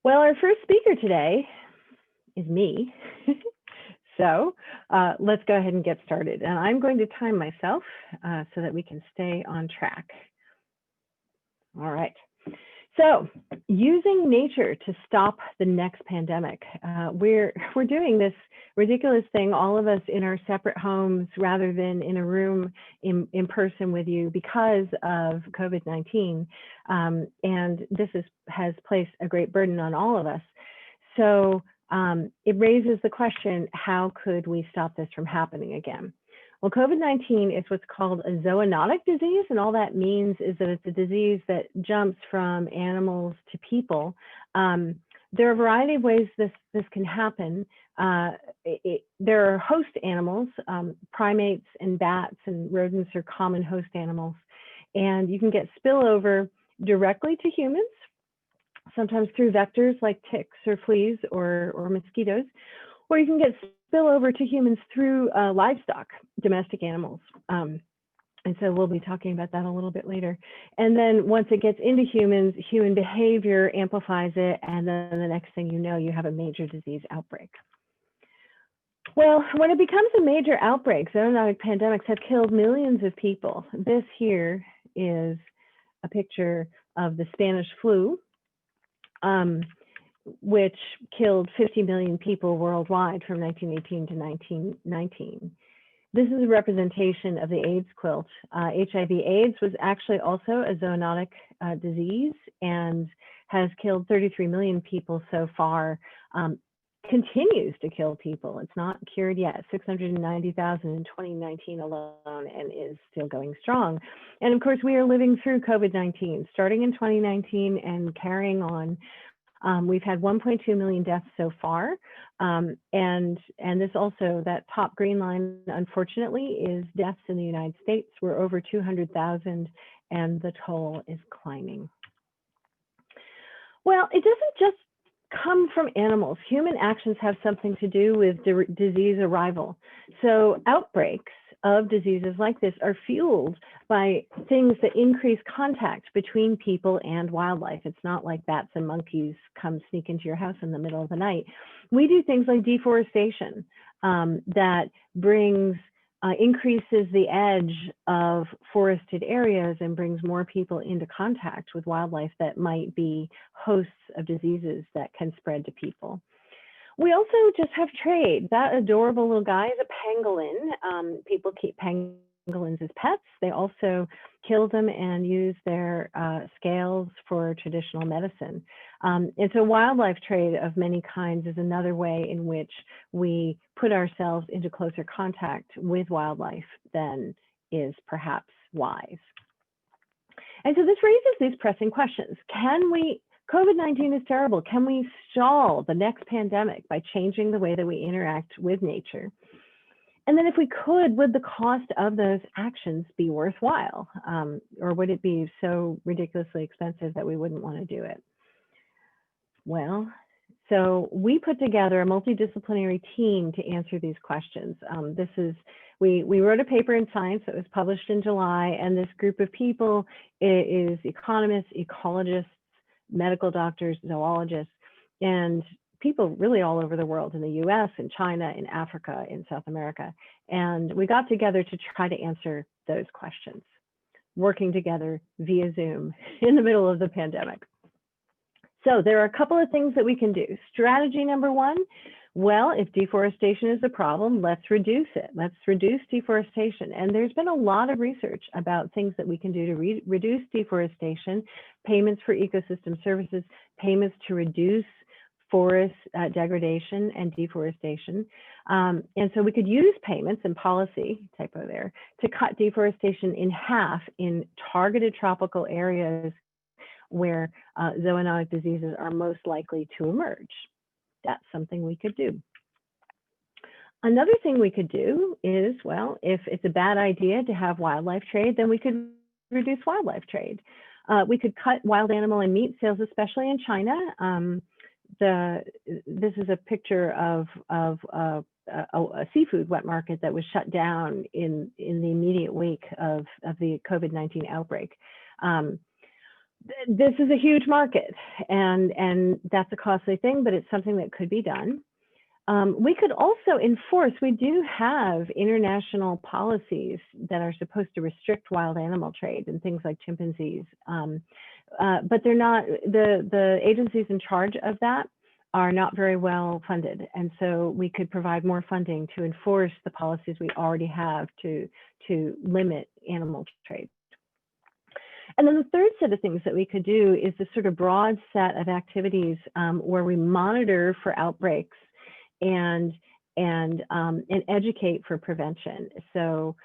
Well, our first speaker today is me. So let's go ahead and get started. And I'm going to time myself so that we can stay on track. All right. So using nature to stop the next pandemic. We're doing this ridiculous thing, all of us in our separate homes rather than in a room in person with you because of COVID-19. And this has placed a great burden on all of us. So it raises the question, how could we stop this from happening again? Well, COVID-19 is what's called a zoonotic disease, and all that means is that it's a disease that jumps from animals to people. There are a variety of ways this can happen. There are host animals, primates and bats and rodents are common host animals, and you can get spillover directly to humans, sometimes through vectors like ticks or fleas or mosquitoes, or you can get spillover to humans through livestock, domestic animals. And so we'll be talking about that a little bit later. And then once it gets into humans, human behavior amplifies it, and then the next thing you know, you have a major disease outbreak. Well, when it becomes a major outbreak, zoonotic pandemics have killed millions of people. This here is a picture of the Spanish flu, which killed 50 million people worldwide from 1918 to 1919. This is a representation of the AIDS quilt. HIV/AIDS was actually also a zoonotic disease and has killed 33 million people so far. Continues to kill people. It's not cured yet. 690,000 in 2019 alone, and is still going strong. And of course, we are living through COVID-19, starting in 2019 and carrying on. We've had 1.2 million deaths so far. And this also, that top green line, unfortunately, is deaths in the United States. We're over 200,000 and the toll is climbing. Well, it doesn't just come from animals. Human actions have something to do with disease arrival. So outbreaks of diseases like this are fueled by things that increase contact between people and wildlife. It's not like bats and monkeys come sneak into your house in the middle of the night. We do things like deforestation that brings increases the edge of forested areas and brings more people into contact with wildlife that might be hosts of diseases that can spread to people. We also just have trade. That adorable little guy is a pangolin. People keep pangolins as pets. They also kill them and use their scales for traditional medicine. And so wildlife trade of many kinds is another way in which we put ourselves into closer contact with wildlife than is perhaps wise. And so this raises these pressing questions. COVID-19 is terrible. Can we stall the next pandemic by changing the way that we interact with nature? And then if we could, would the cost of those actions be worthwhile? Or would it be so ridiculously expensive that we wouldn't want to do it? Well, so we put together a multidisciplinary team to answer these questions. We wrote a paper in Science that was published in July, and this group of people is economists, ecologists, medical doctors, zoologists, and people really all over the world, in the US, in China, in Africa, in South America. And we got together to try to answer those questions, working together via Zoom in the middle of the pandemic. So there are a couple of things that we can do. Strategy number one, well, if deforestation is a problem, let's reduce it. Let's reduce deforestation. And there's been a lot of research about things that we can do to reduce deforestation, payments for ecosystem services, payments to reduce forest degradation and deforestation. And so we could use payments and policy, typo there, to cut deforestation in half in targeted tropical areas where zoonotic diseases are most likely to emerge. That's something we could do. Another thing we could do is, well, if it's a bad idea to have wildlife trade, then we could reduce wildlife trade. We could cut wild animal and meat sales, especially in China. This is a picture of a seafood wet market that was shut down in the immediate wake of the COVID-19 outbreak. This is a huge market, and that's a costly thing, but it's something that could be done. We could also enforce, we do have international policies that are supposed to restrict wild animal trade and things like chimpanzees, but they're not, the agencies in charge of that are not very well funded. And so we could provide more funding to enforce the policies we already have to limit animal trade. And then the third set of things that we could do is this sort of broad set of activities where we monitor for outbreaks and educate for prevention. So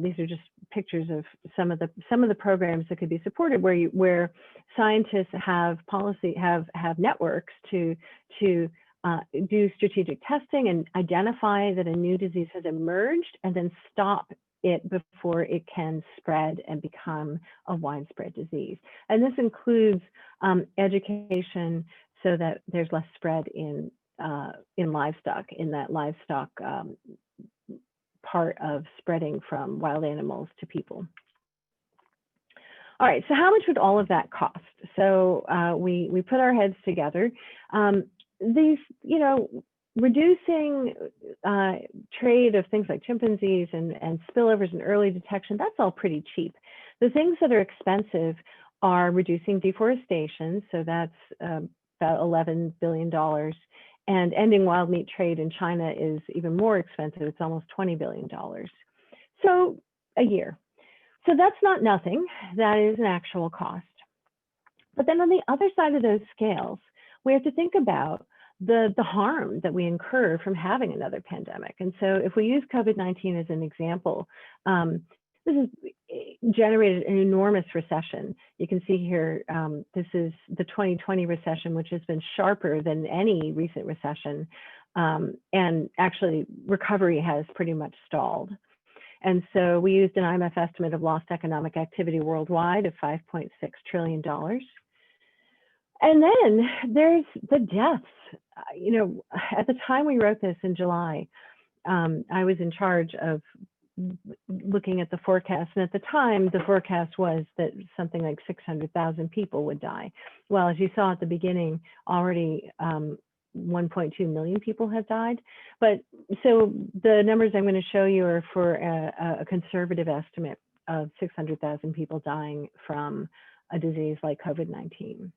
these are just pictures of some of the programs that could be supported, where scientists have networks to do strategic testing and identify that a new disease has emerged, and then stop it before it can spread and become a widespread disease. And this includes education so that there's less spread in livestock, in that livestock part of spreading from wild animals to people. All right, so how much would all of that cost? So we put our heads together. These, reducing trade of things like chimpanzees and spillovers and early detection, that's all pretty cheap. The things that are expensive are reducing deforestation, so that's about $11 billion. And ending wild meat trade in China is even more expensive. It's almost $20 billion. So a year. So that's not nothing. That is an actual cost. But then on the other side of those scales, we have to think about the harm that we incur from having another pandemic. And so if we use COVID-19 as an example, this has generated an enormous recession. You can see here, this is the 2020 recession, which has been sharper than any recent recession. And actually, recovery has pretty much stalled. And so we used an IMF estimate of lost economic activity worldwide of $5.6 trillion. And then there's the deaths. At the time we wrote this in July, I was in charge of looking at the forecast. And at the time, the forecast was that something like 600,000 people would die. Well, as you saw at the beginning, already 1.2 million people have died. But so the numbers I'm going to show you are for a conservative estimate of 600,000 people dying from a disease like COVID-19.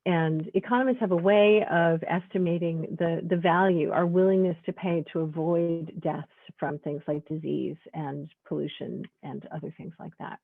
And economists have a way of estimating the value, our willingness to pay to avoid deaths from things like disease and pollution and other things like that.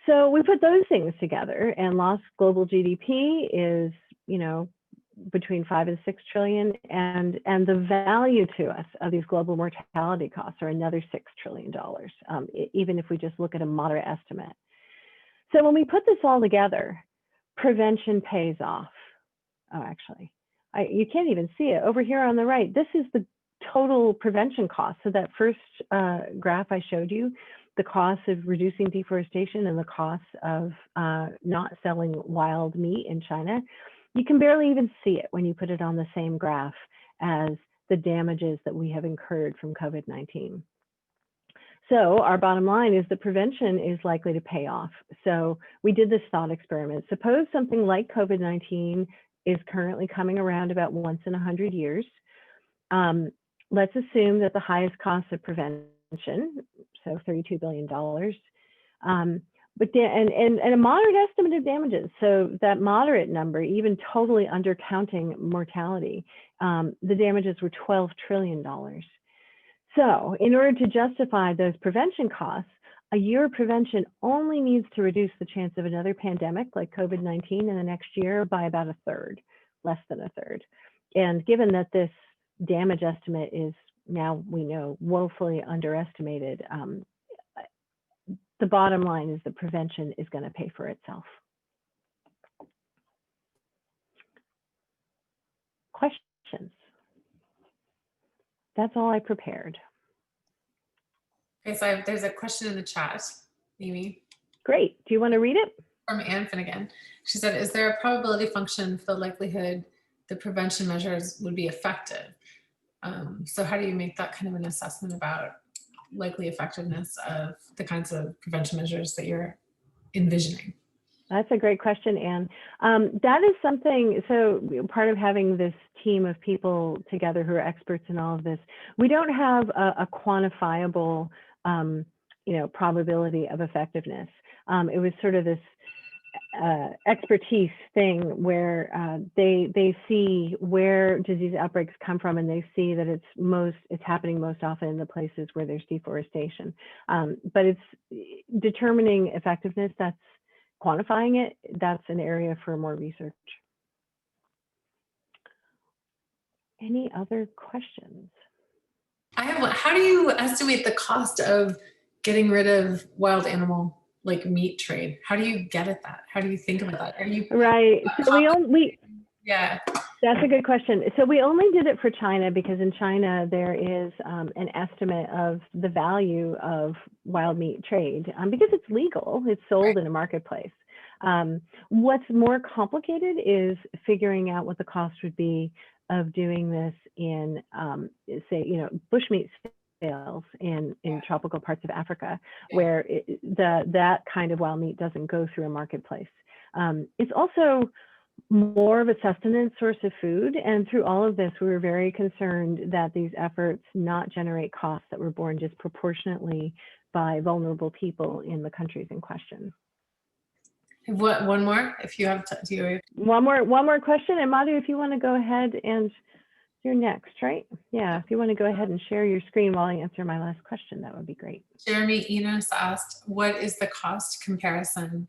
So we put those things together, and lost global GDP is, between 5 and 6 trillion, and the value to us of these global mortality costs are another $6 trillion, even if we just look at a moderate estimate. So when we put this all together, prevention pays off. Oh, actually, you can't even see it over here on the right. This is the total prevention cost. So that first graph I showed you, the cost of reducing deforestation and the cost of not selling wild meat in China, you can barely even see it when you put it on the same graph as the damages that we have incurred from COVID-19. So our bottom line is that prevention is likely to pay off. So we did this thought experiment. Suppose something like COVID-19 is currently coming around about once in 100 years. Let's assume that the highest cost of prevention, so $32 billion, but and a moderate estimate of damages. So that moderate number, even totally undercounting mortality, the damages were $12 trillion. So in order to justify those prevention costs, a year of prevention only needs to reduce the chance of another pandemic like COVID-19 in the next year by about a third, less than a third. And given that this damage estimate is now, we know, woefully underestimated, the bottom line is that prevention is going to pay for itself. Questions? That's all I prepared. Okay, so there's a question in the chat, Amy. Great. Do you want to read it? From Anne Finnegan. She said, is there a probability function for the likelihood the prevention measures would be effective? So how do you make that kind of an assessment about likely effectiveness of the kinds of prevention measures that you're envisioning? That's a great question, Anne. That is something, so part of having this team of people together who are experts in all of this, we don't have a quantifiable, probability of effectiveness. It was sort of this expertise thing where they see where disease outbreaks come from, and they see that it's happening most often in the places where there's deforestation. But it's determining effectiveness, that's quantifying it, that's an area for more research. Any other questions? I have one. How do you estimate the cost of getting rid of wild animal like meat trade? How do you get at that? How do you think about that? Are you right? So yeah. That's a good question. So we only did it for China because in China there is an estimate of the value of wild meat trade because it's legal, it's sold in a marketplace. What's more complicated is figuring out what the cost would be of doing this in, say, bushmeat sales in tropical parts of Africa, where that kind of wild meat doesn't go through a marketplace. It's also more of a sustenance source of food. And through all of this, we were very concerned that these efforts not generate costs that were borne disproportionately by vulnerable people in the countries in question. One more, if you have to. One more question, and Madhu, if you want to go ahead, and you're next, right? Yeah, if you want to go ahead and share your screen while I answer my last question, that would be great. Jeremy Enos asked, what is the cost comparison?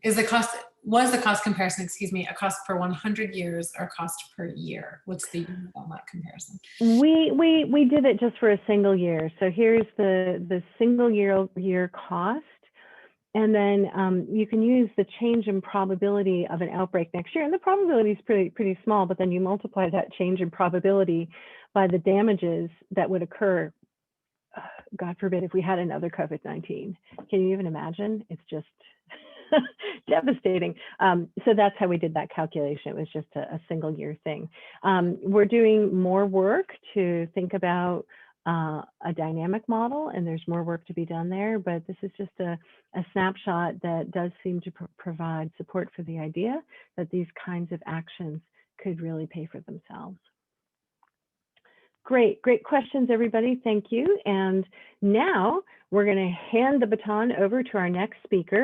Was the cost comparison, excuse me, a cost per 100 years or cost per year? What's the unit on that comparison? We did it just for a single year. So here's the single year cost. And then you can use the change in probability of an outbreak next year. And the probability is pretty small, but then you multiply that change in probability by the damages that would occur, God forbid, if we had another COVID-19. Can you even imagine? It's just devastating. So that's how we did that calculation. It was just a single year thing. We're doing more work to think about a dynamic model, and there's more work to be done there, but this is just a snapshot that does seem to provide support for the idea that these kinds of actions could really pay for themselves. Great questions, everybody. Thank you. And now we're going to hand the baton over to our next speaker.